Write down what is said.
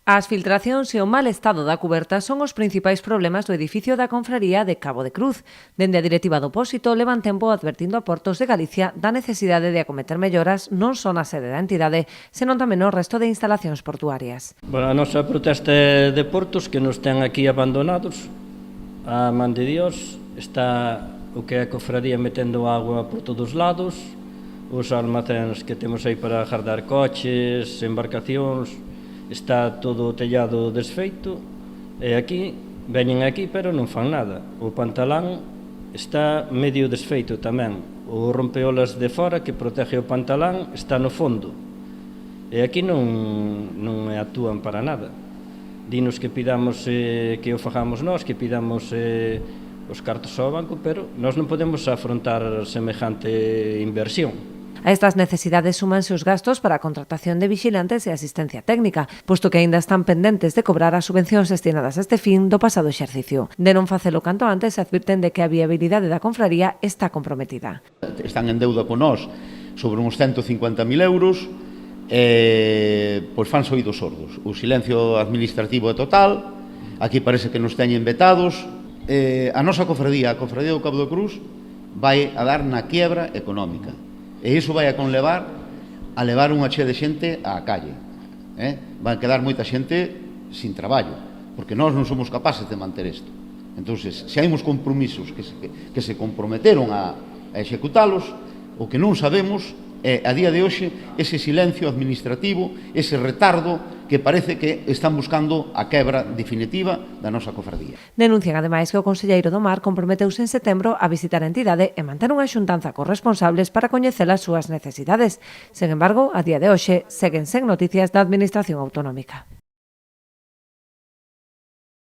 As filtracións e o mal estado da cuberta son os principais problemas do edificio da Confraría de Cabo de Cruz. Dende a directiva do Pósito levan tempo advertindo a Portos de Galicia da necesidade de acometer melloras non só na sede da entidade, senón tamén no resto de instalacións portuarias. A nosa protesta é de Portos, que nos ten aquí abandonados. A man de Dios está o que é a Cofradía metendo agua por todos os lados, os almacéns que temos aí para guardar coches, embarcacións, está todo o tellado desfeito, e aquí, veñen aquí, pero non fan nada. O pantalán está medio desfeito tamén. O rompeolas de fora, que protege o pantalán, está no fondo. E aquí non actúan para nada. Dinos que pidamos que o fagamos nós, que pidamos os cartos ao banco, pero nós non podemos afrontar semejante inversión. A estas necesidades súmanse os gastos para a contratación de vixilantes e asistencia técnica, posto que aínda están pendentes de cobrar as subvencións destinadas a este fin do pasado exercicio. De non facelo canto antes, advirten de que a viabilidade da confraría está comprometida. Están en deuda con nós sobre uns 150.000 euros, pois fan oídos sordos. O silencio administrativo é total, aquí parece que nos teñen vetados. A nosa confradía, a Confradía do Cabo de Cruz, vai a dar na quiebra económica. E iso vai a conlevar a levar unha chea de xente á calle. Vai quedar moita xente sin traballo, porque nós non somos capaces de manter isto. Entón, se hai uns compromisos que se comprometeron a executalos, o que non sabemos é, a día de hoxe, ese silencio administrativo, ese retardo que parece que están buscando a quebra definitiva da nosa cofradía. Denuncian ademais que o conselleiro do Mar comprometeuse en setembro a visitar a entidade e manter unha xuntanza cos responsables para coñecer as súas necesidades. Sen embargo, a día de hoxe, seguen sen noticias da Administración Autonómica.